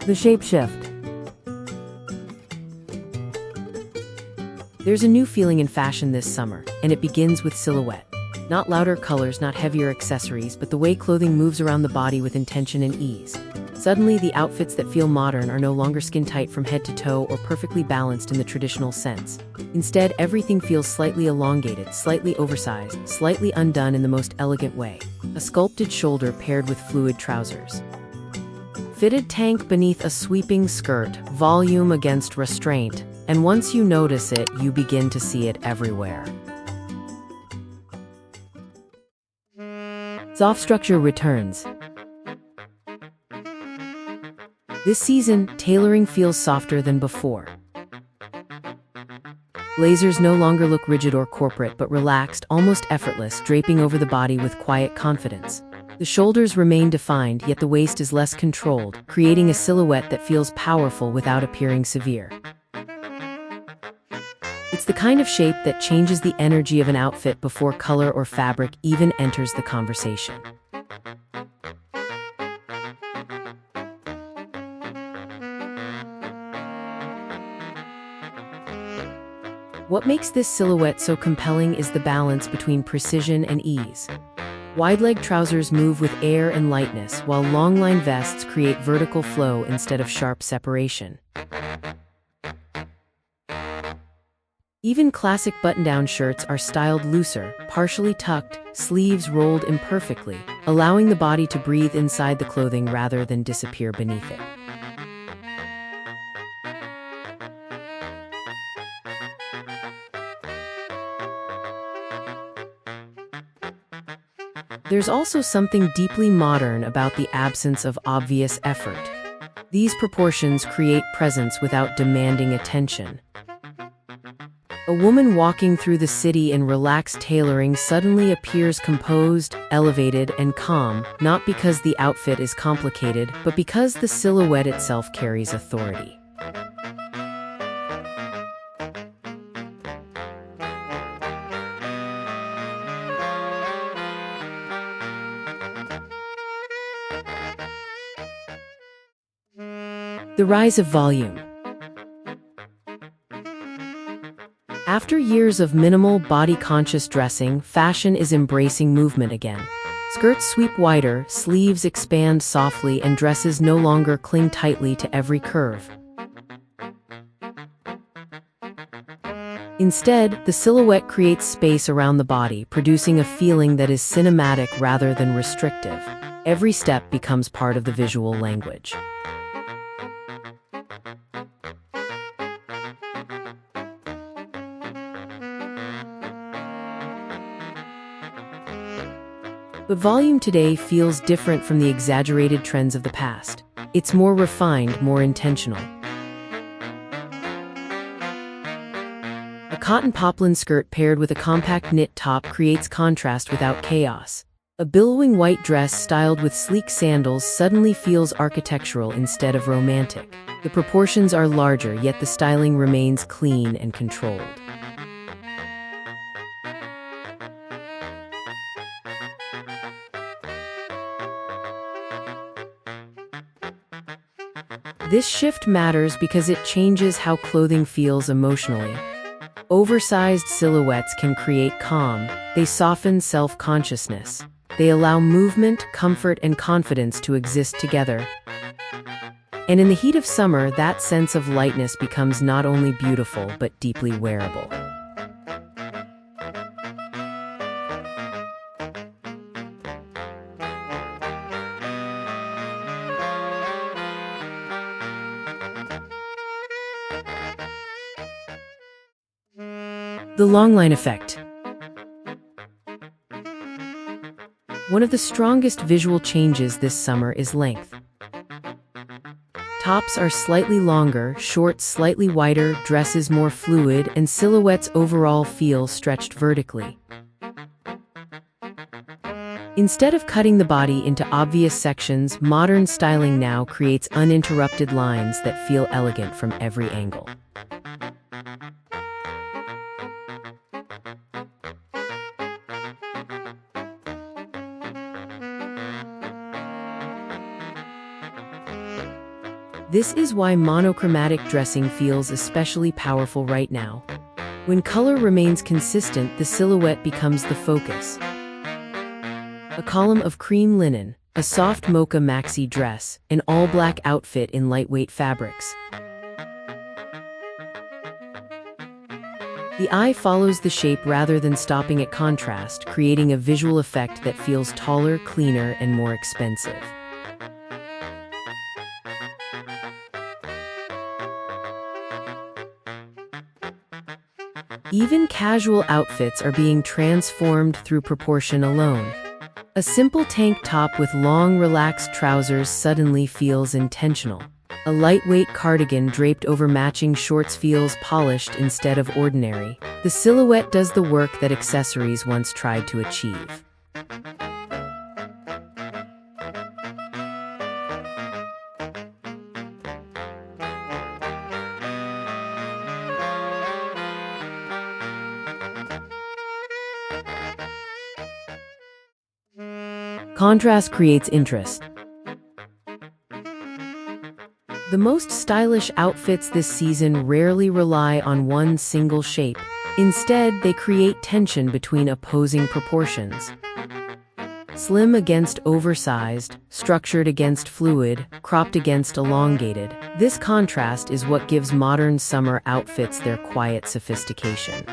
The shape shift. There's a new feeling in fashion this summer, and it begins with silhouette. Not louder colors, not heavier accessories, but the way clothing moves around the body with intention and ease. Suddenly, the outfits that feel modern are no longer skin-tight from head to toe or perfectly balanced in the traditional sense. Instead, everything feels slightly elongated, slightly oversized, slightly undone in the most elegant way. A sculpted shoulder paired with fluid trousers. Fitted tank beneath a sweeping skirt, volume against restraint, and once you notice it, you begin to see it everywhere. Soft structure returns. This season, tailoring feels softer than before. Blazers no longer look rigid or corporate, but relaxed, almost effortless, draping over the body with quiet confidence. The shoulders remain defined, yet the waist is less controlled, creating a silhouette that feels powerful without appearing severe. It's the kind of shape that changes the energy of an outfit before color or fabric even enters the conversation. What makes this silhouette so compelling is the balance between precision and ease. Wide-leg trousers move with air and lightness, while long-line vests create vertical flow instead of sharp separation. Even classic button-down shirts are styled looser, partially tucked, sleeves rolled imperfectly, allowing the body to breathe inside the clothing rather than disappear beneath it. There's also something deeply modern about the absence of obvious effort. These proportions create presence without demanding attention. A woman walking through the city in relaxed tailoring suddenly appears composed, elevated, and calm, not because the outfit is complicated, but because the silhouette itself carries authority. The rise of volume. After years of minimal, body-conscious dressing, fashion is embracing movement again. Skirts sweep wider, sleeves expand softly, and dresses no longer cling tightly to every curve. Instead, the silhouette creates space around the body, producing a feeling that is cinematic rather than restrictive. Every step becomes part of the visual language. But volume today feels different from the exaggerated trends of the past. It's more refined, more intentional. A cotton poplin skirt paired with a compact knit top creates contrast without chaos. A billowing white dress styled with sleek sandals suddenly feels architectural instead of romantic. The proportions are larger, yet the styling remains clean and controlled. This shift matters because it changes how clothing feels emotionally. Oversized silhouettes can create calm. They soften self-consciousness. They allow movement, comfort, and confidence to exist together. And in the heat of summer, that sense of lightness becomes not only beautiful, but deeply wearable. The Longline Effect. One of the strongest visual changes this summer is length. Tops are slightly longer, shorts slightly wider, dresses more fluid, and silhouettes overall feel stretched vertically. Instead of cutting the body into obvious sections, modern styling now creates uninterrupted lines that feel elegant from every angle. This is why monochromatic dressing feels especially powerful right now. When color remains consistent, the silhouette becomes the focus. A column of cream linen, a soft mocha maxi dress, an all-black outfit in lightweight fabrics. The eye follows the shape rather than stopping at contrast, creating a visual effect that feels taller, cleaner, and more expensive. Even casual outfits are being transformed through proportion alone. A simple tank top with long, relaxed trousers suddenly feels intentional. A lightweight cardigan draped over matching shorts feels polished instead of ordinary. The silhouette does the work that accessories once tried to achieve. Contrast creates interest. The most stylish outfits this season rarely rely on one single shape. Instead, they create tension between opposing proportions. Slim against oversized, structured against fluid, cropped against elongated. This contrast is what gives modern summer outfits their quiet sophistication.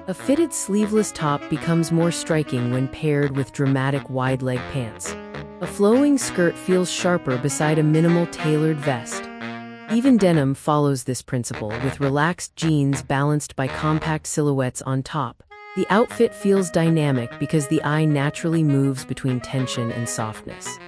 A fitted sleeveless top becomes more striking when paired with dramatic wide-leg pants. A flowing skirt feels sharper beside a minimal tailored vest. Even denim follows this principle, with relaxed jeans balanced by compact silhouettes on top. The outfit feels dynamic because the eye naturally moves between tension and softness.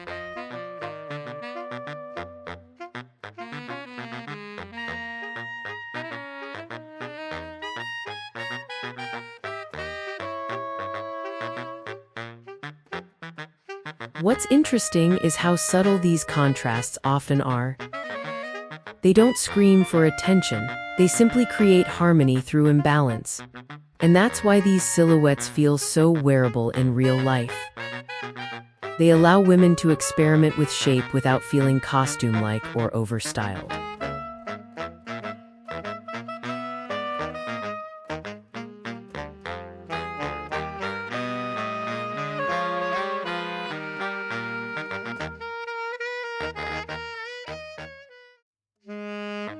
What's interesting is how subtle these contrasts often are. They don't scream for attention, they simply create harmony through imbalance. And that's why these silhouettes feel so wearable in real life. They allow women to experiment with shape without feeling costume-like or overstyled.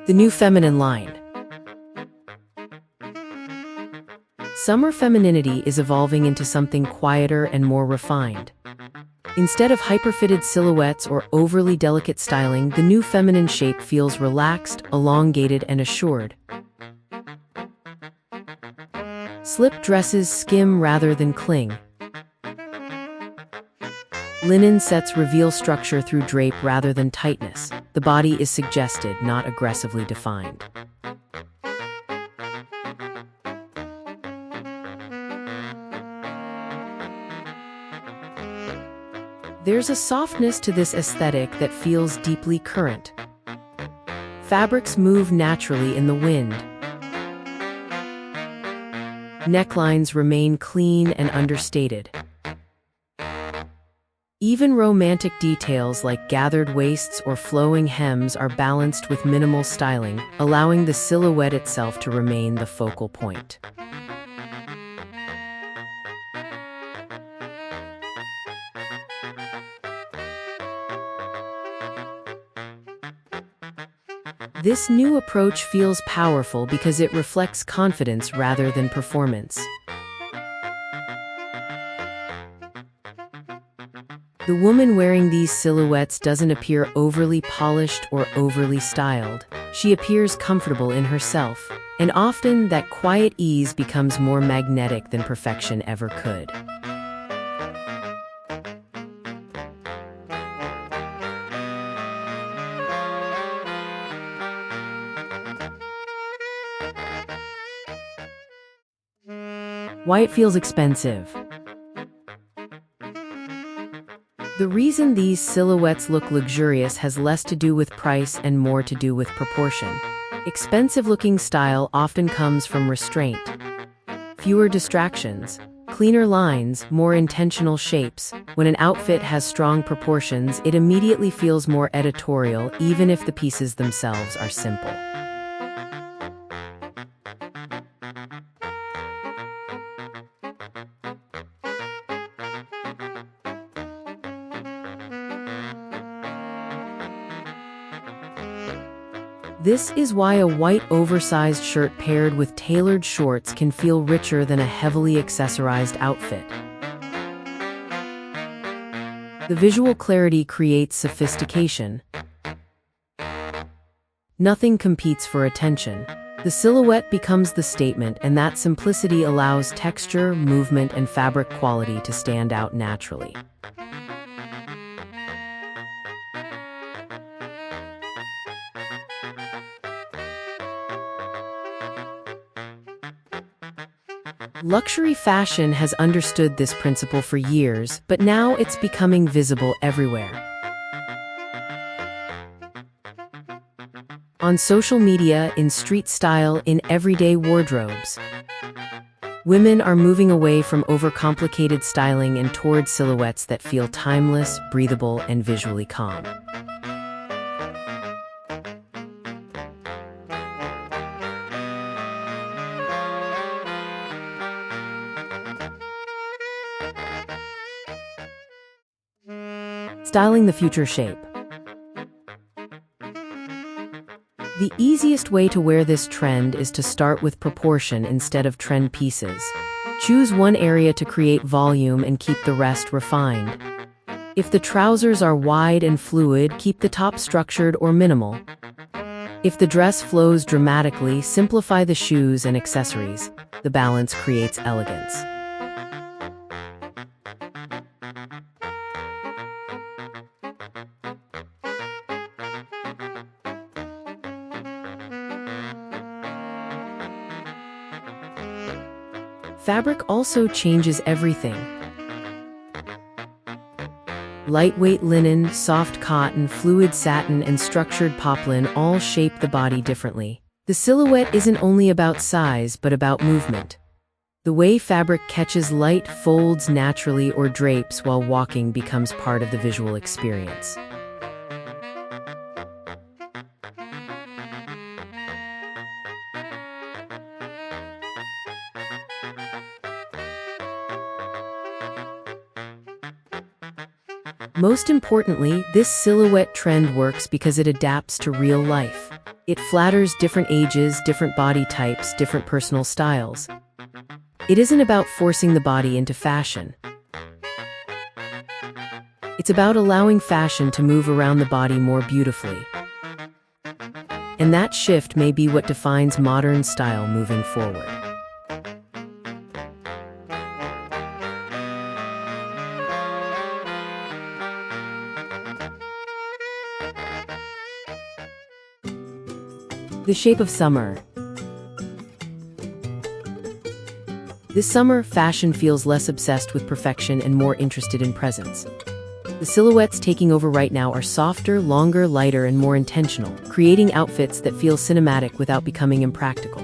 The new feminine line. Summer femininity is evolving into something quieter and more refined. Instead of hyper-fitted silhouettes or overly delicate styling, the new feminine shape feels relaxed, elongated, and assured. Slip dresses skim rather than cling. Linen sets reveal structure through drape rather than tightness. The body is suggested, not aggressively defined. There's a softness to this aesthetic that feels deeply current. Fabrics move naturally in the wind. Necklines remain clean and understated. Even romantic details like gathered waists or flowing hems are balanced with minimal styling, allowing the silhouette itself to remain the focal point. This new approach feels powerful because it reflects confidence rather than performance. The woman wearing these silhouettes doesn't appear overly polished or overly styled. She appears comfortable in herself, and often that quiet ease becomes more magnetic than perfection ever could. Why it feels expensive. The reason these silhouettes look luxurious has less to do with price and more to do with proportion. Expensive-looking style often comes from restraint. Fewer distractions, cleaner lines, more intentional shapes. When an outfit has strong proportions, it immediately feels more editorial, even if the pieces themselves are simple. This is why a white oversized shirt paired with tailored shorts can feel richer than a heavily accessorized outfit. The visual clarity creates sophistication. Nothing competes for attention. The silhouette becomes the statement, and that simplicity allows texture, movement, and fabric quality to stand out naturally. Luxury fashion has understood this principle for years, but now it's becoming visible everywhere. On social media, in street style, in everyday wardrobes. Women are moving away from overcomplicated styling and towards silhouettes that feel timeless, breathable, and visually calm. Styling the future shape. The easiest way to wear this trend is to start with proportion instead of trend pieces. Choose one area to create volume and keep the rest refined. If the trousers are wide and fluid, keep the top structured or minimal. If the dress flows dramatically, simplify the shoes and accessories. The balance creates elegance. Fabric also changes everything. Lightweight linen, soft cotton, fluid satin, and structured poplin all shape the body differently. The silhouette isn't only about size, but about movement. The way fabric catches light, folds naturally, or drapes while walking becomes part of the visual experience. Most importantly, this silhouette trend works because it adapts to real life. It flatters different ages, different body types, different personal styles. It isn't about forcing the body into fashion. It's about allowing fashion to move around the body more beautifully. And that shift may be what defines modern style moving forward. The shape of summer. This summer, fashion feels less obsessed with perfection and more interested in presence. The silhouettes taking over right now are softer, longer, lighter, and more intentional, creating outfits that feel cinematic without becoming impractical.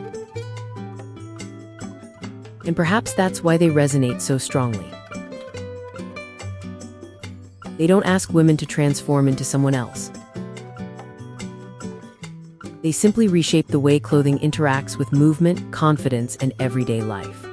And perhaps that's why they resonate so strongly. They don't ask women to transform into someone else. They simply reshape the way clothing interacts with movement, confidence, and everyday life.